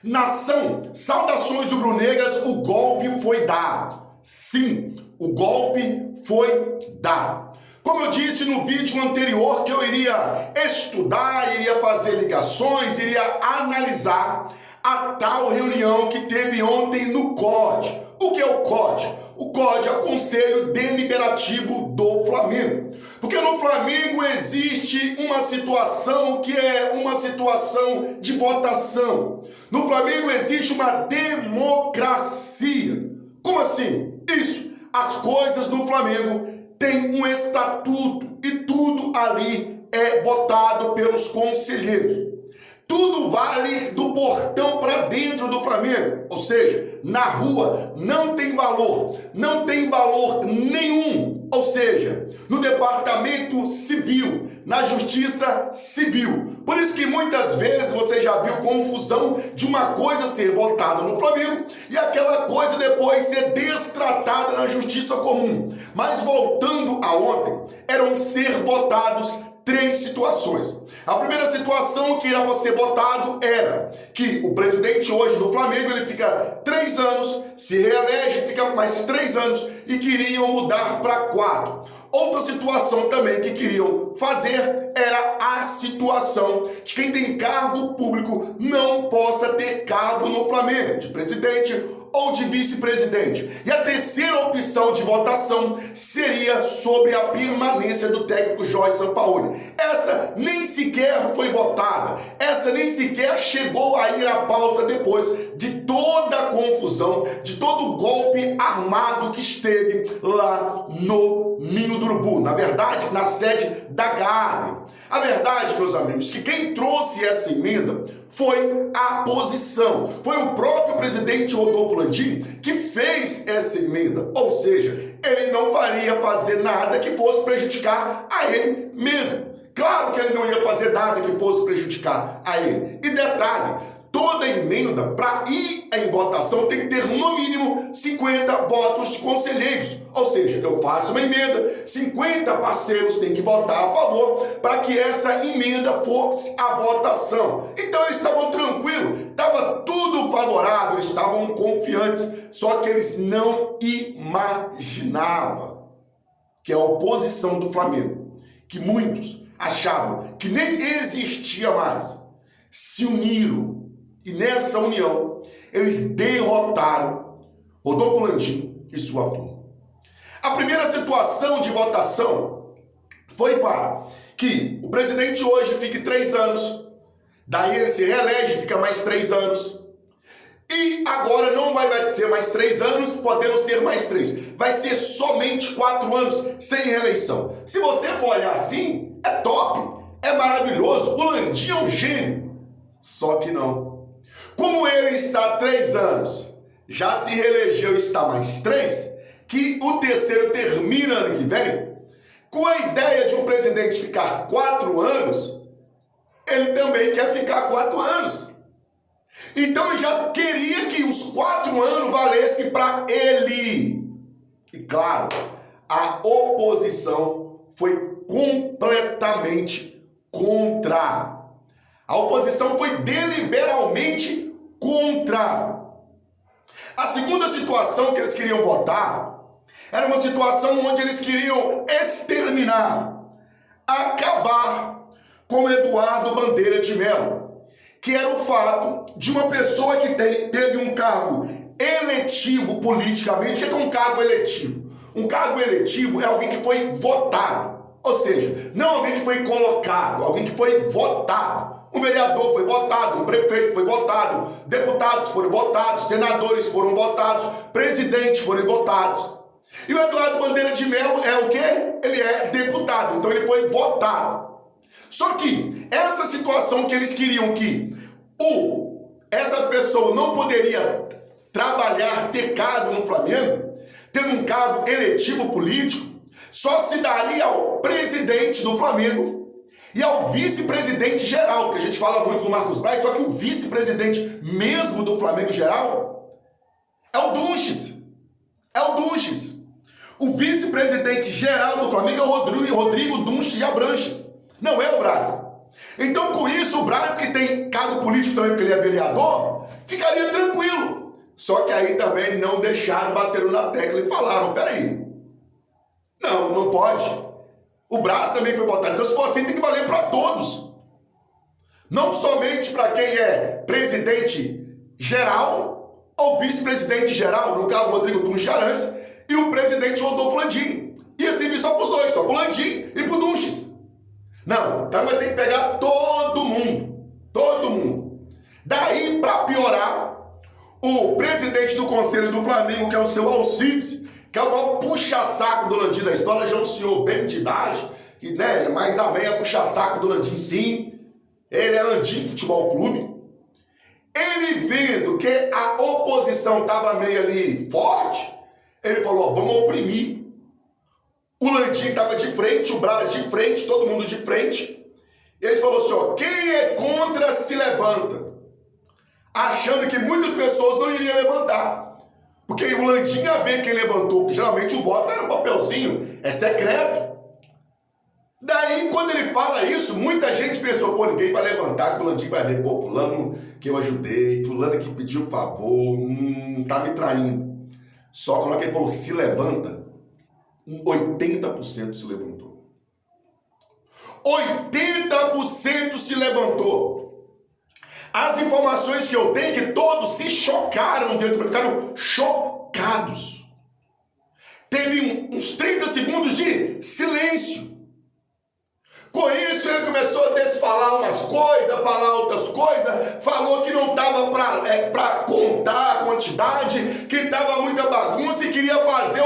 Nação, saudações rubro-negras, o golpe foi dado. Sim, o golpe foi dado. Como eu disse no vídeo anterior que eu iria estudar, iria fazer ligações, iria analisar a tal reunião que teve ontem no COD. O que é o COD? O COD é o Conselho Deliberativo do Flamengo. Porque no Flamengo existe uma situação que é uma situação de votação. No Flamengo existe uma democracia. Como assim? Isso. As coisas no Flamengo têm um estatuto e tudo ali é votado pelos conselheiros. Tudo vale do portão para dentro do Flamengo, ou seja, na rua não tem valor nenhum, ou seja, no departamento civil, na justiça civil. Por isso que muitas vezes você já viu confusão de uma coisa ser votada no Flamengo e aquela coisa depois ser destratada na justiça comum. Mas voltando a ontem, eram ser votados 3 situações. A primeira situação que era ser votado era que o presidente hoje do Flamengo, ele fica 3 anos, se reelege, fica mais 3 anos e queriam mudar para 4. Outra situação também que queriam fazer era a situação de quem tem cargo público não possa ter cargo no Flamengo, de presidente ou de vice-presidente. E a terceira opção de votação seria sobre a permanência do técnico Jorge Sampaoli. Essa nem sequer foi votada, essa nem sequer chegou a ir à pauta depois de toda a confusão, de todo o golpe armado que esteve lá no Ninho do Urubu, na verdade, na sede da Gávea. A verdade, meus amigos, que quem trouxe essa emenda foi a oposição. Foi o próprio presidente Rodolfo Landim que fez essa emenda. Ou seja, ele não faria fazer nada que fosse prejudicar a ele mesmo. Claro que ele não ia fazer nada que fosse prejudicar a ele. E detalhe, toda emenda, para ir em votação, tem que ter no mínimo 50 votos de conselheiros. Ou seja, eu faço uma emenda, 50 parceiros têm que votar a favor para que essa emenda fosse a votação. Então eles estavam tranquilos, estava tudo favorável, eles estavam confiantes, só que eles não imaginavam que a oposição do Flamengo, que muitos achavam que nem existia mais, se uniram. E nessa união, eles derrotaram Rodolfo Landim e sua turma. A primeira situação de votação foi para que o presidente hoje fique 3 anos, daí ele se reelege, fica mais 3 anos, e agora não vai ser mais 3 anos, podendo ser mais 3. Vai ser somente 4 anos sem reeleição. Se você for olhar assim, é top, é maravilhoso, o Landim é um gênio. Só que não. Como ele está há 3 anos, já se reelegeu e está mais 3, que o terceiro termina ano que vem, com a ideia de um presidente ficar 4 anos, ele também quer ficar 4 anos. Então ele já queria que os 4 anos valessem para ele. E claro, a oposição foi completamente contra. A oposição foi deliberalmente contra. A segunda situação que eles queriam votar era uma situação onde eles queriam exterminar, acabar com Eduardo Bandeira de Mello, que era o fato de uma pessoa que teve um cargo eletivo politicamente. O que é um cargo eletivo? Um cargo eletivo é alguém que foi votado, ou seja, não alguém que foi colocado, alguém que foi votado. Um vereador foi votado, um prefeito foi votado, deputados foram votados, senadores foram votados, presidentes foram votados. E o Eduardo Bandeira de Mello é o quê? Ele é deputado, então ele foi votado. Só que essa situação que eles queriam que essa pessoa não poderia trabalhar, ter cargo no Flamengo, tendo um cargo eletivo político, só se daria ao presidente do Flamengo e ao vice-presidente geral, que a gente fala muito no Marcos Braz, só que o vice-presidente mesmo do Flamengo geral é o Dunches. É o Dunches. O vice-presidente geral do Flamengo é o Rodrigo Dunches de Abranches. Não é o Braz. Então, com isso, o Braz, que tem cargo político também, porque ele é vereador, ficaria tranquilo. Só que aí também não deixaram, bateram na tecla e falaram, peraí, não pode. O braço também foi botado. Então, se for assim, tem que valer para todos. Não somente para quem é presidente geral ou vice-presidente geral, no caso, Rodrigo Tunches Arantes, e o presidente Rodolfo Landim. Ia servir só para os dois, só para o Landim e para o Tunches. Não, então vai ter que pegar todo mundo. Todo mundo. Daí, para piorar, o presidente do Conselho do Flamengo, que é o seu Alcides, que é o maior puxa-saco do Landim da história, já é um senhor bem de idade, que, né, mais a meia puxa-saco do Landim, sim. Ele é Landim Futebol Clube. Ele vendo que a oposição estava meio ali forte, ele falou, ó, vamos oprimir. O Landim estava de frente, o Braz de frente, todo mundo de frente. E ele falou assim, ó, quem é contra se levanta. Achando que muitas pessoas não iriam levantar. Porque o Landim ia ver quem levantou, porque geralmente o voto era um papelzinho, é secreto. Daí, quando ele fala isso, muita gente pensou, pô, ninguém vai levantar, que o Landim vai ver, pô, fulano que eu ajudei, fulano que pediu favor, tá me traindo. Só que na hora que ele falou, se levanta, 80% se levantou. 80% se levantou. As informações que eu tenho é que todos se chocaram dentro, ficaram chocados. Teve uns 30 segundos de silêncio. Com isso, ele começou a desfalar umas coisas, falar outras coisas, falou que não estava para contar a quantidade, que estava muita bagunça e queria fazer